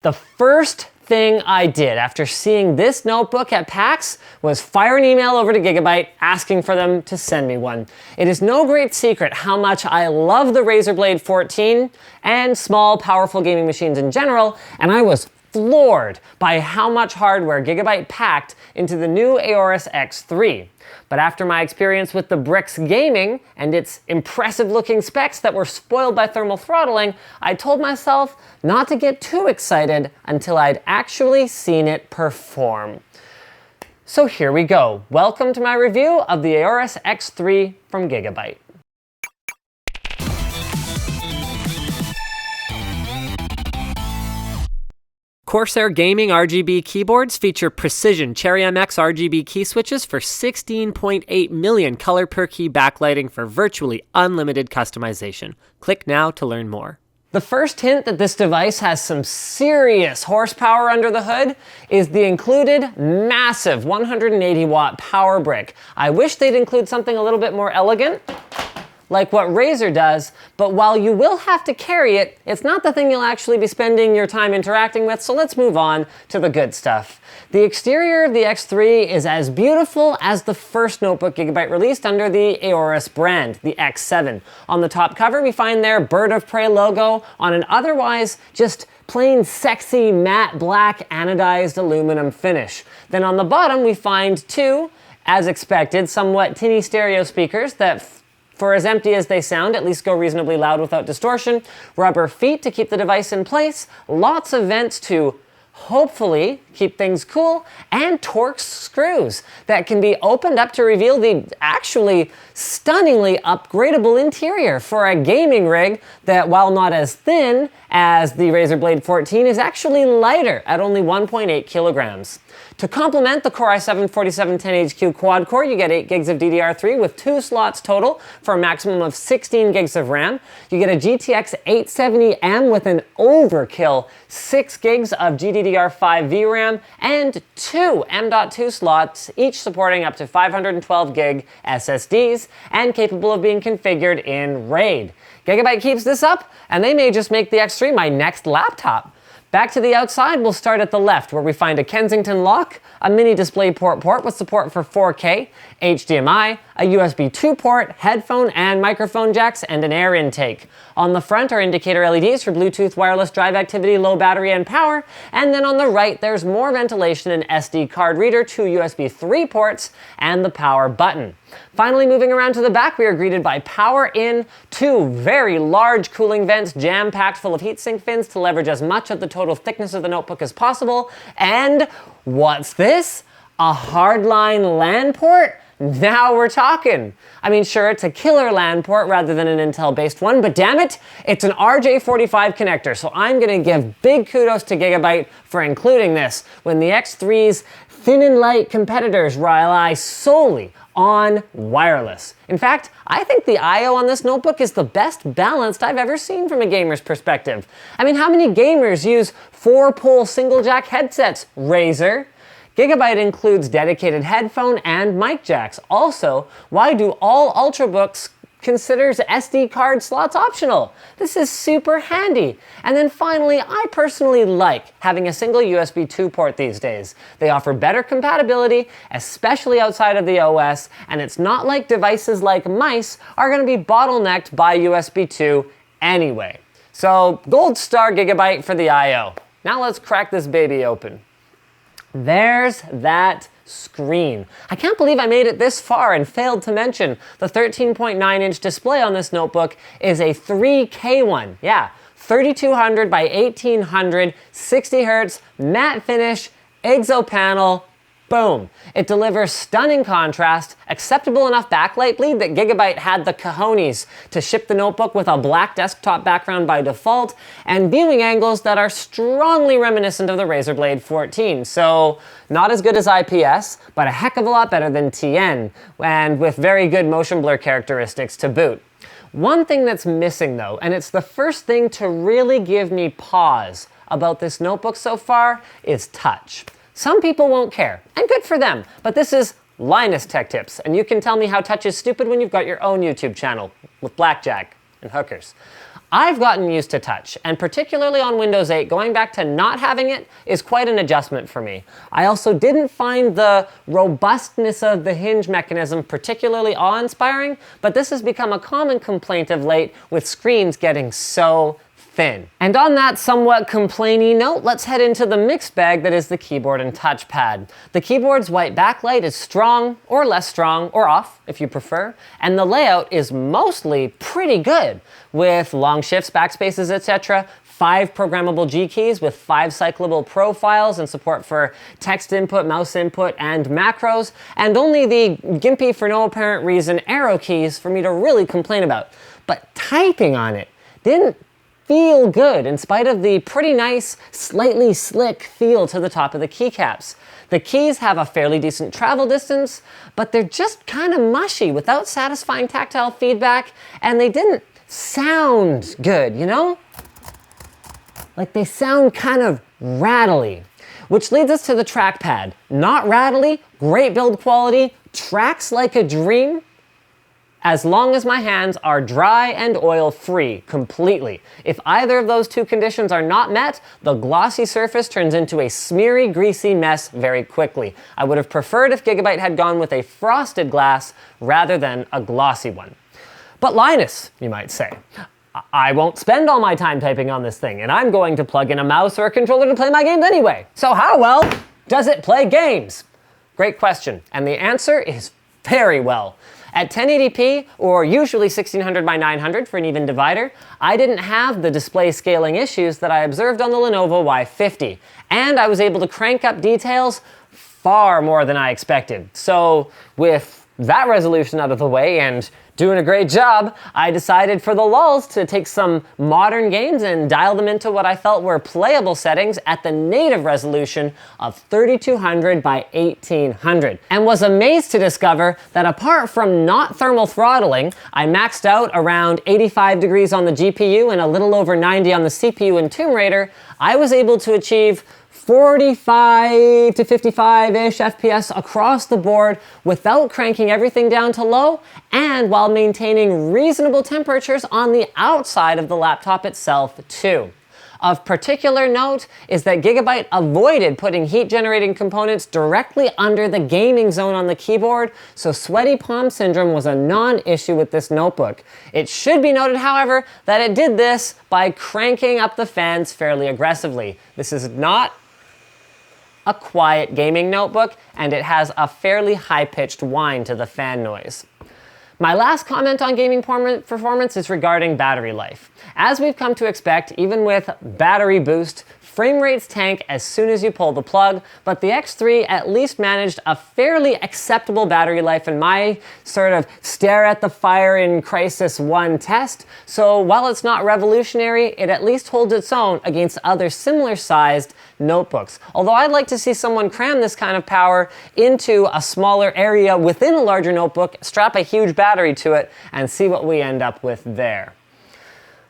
The first thing I did after seeing this notebook at PAX was fire an email over to Gigabyte asking for them to send me one. It is no great secret how much I love the Razer Blade 14 and small, powerful gaming machines in general, and I was floored by how much hardware Gigabyte packed into the new AORUS X3. But after my experience with the BRIX Gaming and its impressive looking specs that were spoiled by thermal throttling, I told myself not to get too excited until I'd actually seen it perform. So here we go. Welcome to my review of the AORUS X3 from Gigabyte. Corsair Gaming RGB keyboards feature precision Cherry MX RGB key switches for 16.8 million color per key backlighting for virtually unlimited customization. Click now to learn more. The first hint that this device has some serious horsepower under the hood is the included massive 180 watt power brick. I wish they'd include something a little bit more elegant, like what Razer does, but while you will have to carry it, it's not the thing you'll actually be spending your time interacting with, so let's move on to the good stuff. The exterior of the X3 is as beautiful as the first notebook Gigabyte released under the AORUS brand, the X7. On the top cover, we find their Bird of Prey logo on an otherwise just plain sexy matte black anodized aluminum finish. Then on the bottom, we find two, as expected, somewhat tinny stereo speakers that, for as empty as they sound, at least go reasonably loud without distortion, rubber feet to keep the device in place, lots of vents to hopefully keep things cool, and Torx screws that can be opened up to reveal the actually stunningly upgradable interior for a gaming rig that, while not as thin as the Razer Blade 14, is actually lighter at only 1.8 kilograms. To complement the Core i7-4710HQ quad-core, you get 8 gigs of DDR3 with 2 slots total for a maximum of 16 gigs of RAM. You get a GTX 870M with an overkill 6 gigs of GDDR5 VRAM and 2 M.2 slots, each supporting up to 512 gig SSDs and capable of being configured in RAID. Gigabyte keeps this up, and they may just make the X3 my next laptop. Back to the outside, we'll start at the left, where we find a Kensington lock, a mini DisplayPort port with support for 4K, HDMI, a USB 2 port, headphone and microphone jacks, and an air intake. On the front are indicator LEDs for Bluetooth, wireless drive activity, low battery and power, and then on the right there's more ventilation, an SD card reader, 2 USB 3 ports, and the power button. Finally, moving around to the back, we are greeted by power in, 2 very large cooling vents jam-packed full of heatsink fins to leverage as much of the total thickness of the notebook as possible, and what's this? A hardline LAN port? Now we're talking. I mean, sure, it's a killer LAN port rather than an Intel-based one, but damn it, it's an RJ45 connector, so I'm gonna give big kudos to Gigabyte for including this when the X3's thin and light competitors rely solely on wireless. In fact, I think the I/O on this notebook is the best balanced I've ever seen from a gamer's perspective. I mean, how many gamers use 4-pole single jack headsets? Razer. Gigabyte includes dedicated headphone and mic jacks. Also, why do all Ultrabooks considers SD card slots optional? This is super handy. And then finally, I personally like having a single USB 2 port these days. They offer better compatibility, especially outside of the OS, and it's not like devices like mice are going to be bottlenecked by USB 2 anyway. So, gold star Gigabyte for the I/O. Now let's crack this baby open. There's that screen. I can't believe I made it this far and failed to mention the 13.9-inch display on this notebook is a 3K one. Yeah, 3200 by 1800, 60 hertz, matte finish, IGZO panel. Boom. It delivers stunning contrast, acceptable enough backlight bleed that Gigabyte had the cojones to ship the notebook with a black desktop background by default, and viewing angles that are strongly reminiscent of the Razer Blade 14. So, not as good as IPS, but a heck of a lot better than TN, and with very good motion blur characteristics to boot. One thing that's missing though, and it's the first thing to really give me pause about this notebook so far, is touch. Some people won't care, and good for them, but this is Linus Tech Tips, and you can tell me how touch is stupid when you've got your own YouTube channel with Blackjack. and hookers. I've gotten used to touch, and particularly on Windows 8, going back to not having it is quite an adjustment for me. I also didn't find the robustness of the hinge mechanism particularly awe-inspiring, but this has become a common complaint of late with screens getting so thin. And on that somewhat complainy note, let's head into the mixed bag that is the keyboard and touchpad. The keyboard's white backlight is strong, or less strong, or off, if you prefer, and the layout is mostly pretty good, with long shifts, backspaces, etc., 5 programmable G keys with 5 cyclable profiles and support for text input, mouse input, and macros, and only the gimpy for no apparent reason arrow keys for me to really complain about. But typing on it didn't feel good in spite of the pretty nice, slightly slick feel to the top of the keycaps. The keys have a fairly decent travel distance, but they're just kind of mushy without satisfying tactile feedback, and they didn't sound good, you know? Like they sound kind of rattly. Which leads us to the trackpad. Not rattly, great build quality, tracks like a dream, as long as my hands are dry and oil-free completely. If either of those two conditions are not met, the glossy surface turns into a smeary, greasy mess very quickly. I would have preferred if Gigabyte had gone with a frosted glass rather than a glossy one. But Linus, you might say, I won't spend all my time typing on this thing, and I'm going to plug in a mouse or a controller to play my games anyway. So how well does it play games? Great question, and the answer is very well. At 1080p, or usually 1600 by 900 for an even divider, I didn't have the display scaling issues that I observed on the Lenovo Y50, and I was able to crank up details far more than I expected. So with that resolution out of the way and doing a great job, I decided for the lulz to take some modern games and dial them into what I felt were playable settings at the native resolution of 3200 by 1800, and was amazed to discover that apart from not thermal throttling, I maxed out around 85 degrees on the GPU and a little over 90 on the CPU in Tomb Raider. I was able to achieve 45 to 55-ish FPS across the board without cranking everything down to low, and while maintaining reasonable temperatures on the outside of the laptop itself too. Of particular note is that Gigabyte avoided putting heat-generating components directly under the gaming zone on the keyboard, so sweaty palm syndrome was a non-issue with this notebook. It should be noted, however, that it did this by cranking up the fans fairly aggressively. This is not a quiet gaming notebook, and it has a fairly high-pitched whine to the fan noise. My last comment on gaming performance is regarding battery life. As we've come to expect, even with battery boost, frame rates tank as soon as you pull the plug, but the X3 at least managed a fairly acceptable battery life in my sort of stare at the fire in Crysis 1 test, so while it's not revolutionary, it at least holds its own against other similar sized notebooks. Although I'd like to see someone cram this kind of power into a smaller area within a larger notebook, strap a huge battery to it, and see what we end up with there.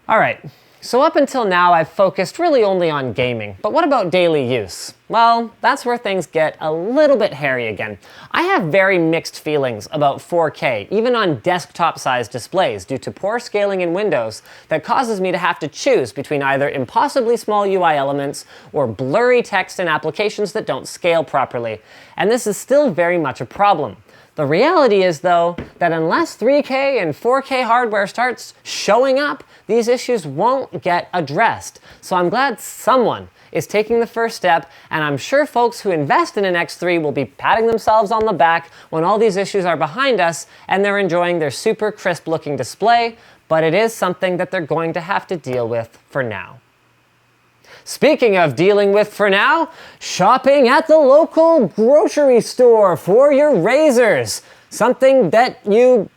All right. So up until now, I've focused really only on gaming, but what about daily use? Well, that's where things get a little bit hairy again. I have very mixed feelings about 4K, even on desktop-sized displays, due to poor scaling in Windows that causes me to have to choose between either impossibly small UI elements or blurry text and applications that don't scale properly. And this is still very much a problem. The reality is, though, that unless 3K and 4K hardware starts showing up, these issues won't get addressed. So I'm glad someone is taking the first step, and I'm sure folks who invest in an X3 will be patting themselves on the back when all these issues are behind us and they're enjoying their super crisp looking display, but it is something that they're going to have to deal with for now. Speaking of dealing with for now, shopping at the local grocery store for your razors. Something that you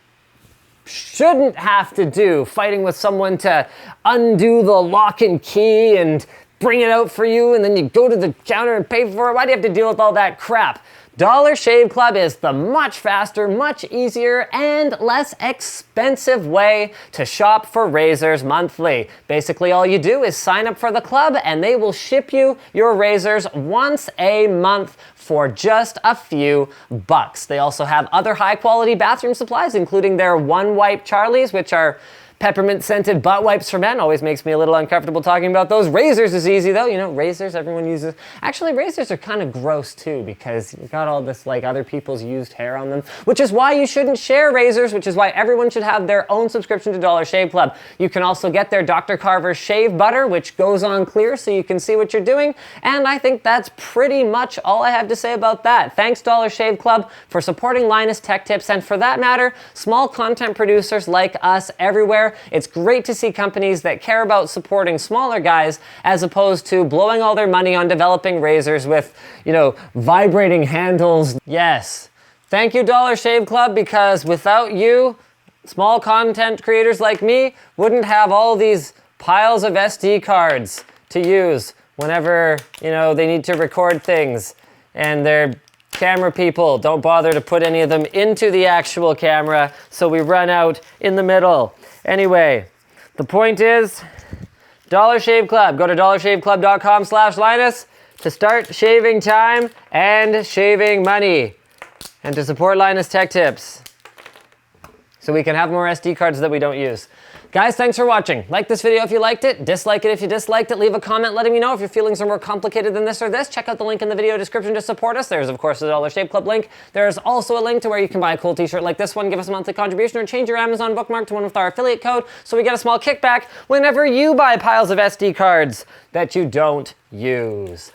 shouldn't have to do, fighting with someone to undo the lock and key and bring it out for you, and then you go to the counter and pay for it. Why do you have to deal with all that crap? Dollar Shave Club is the much faster, much easier, and less expensive way to shop for razors monthly. Basically, all you do is sign up for the club, and they will ship you your razors once a month for just a few bucks. They also have other high-quality bathroom supplies, including their One Wipe Charlies, which are Peppermint scented butt wipes for men. Always makes me a little uncomfortable talking about those. Razors is easy though. You know, razors everyone uses. Actually, razors are kind of gross too because you've got all this like other people's used hair on them, which is why you shouldn't share razors, which is why everyone should have their own subscription to Dollar Shave Club. You can also get their Dr. Carver's shave butter, which goes on clear so you can see what you're doing. And I think that's pretty much all I have to say about that. Thanks Dollar Shave Club for supporting Linus Tech Tips, and for that matter, small content producers like us everywhere. It's great to see companies that care about supporting smaller guys as opposed to blowing all their money on developing razors with, you know, vibrating handles. Yes. Thank you, Dollar Shave Club, because without you, small content creators like me wouldn't have all these piles of SD cards to use whenever, you know, they need to record things and their camera people don't bother to put any of them into the actual camera, so we run out in the middle. Anyway, the point is, Dollar Shave Club. Go to dollarshaveclub.com/Linus to start shaving time and shaving money, and to support Linus Tech Tips so we can have more SD cards that we don't use. Guys, thanks for watching. Like this video if you liked it, dislike it if you disliked it, leave a comment letting me know if your feelings are more complicated than this or this. Check out the link in the video description to support us. There's of course the Dollar Shave Club link. There's also a link to where you can buy a cool t-shirt like this one, give us a monthly contribution, or change your Amazon bookmark to one with our affiliate code so we get a small kickback whenever you buy piles of SD cards that you don't use.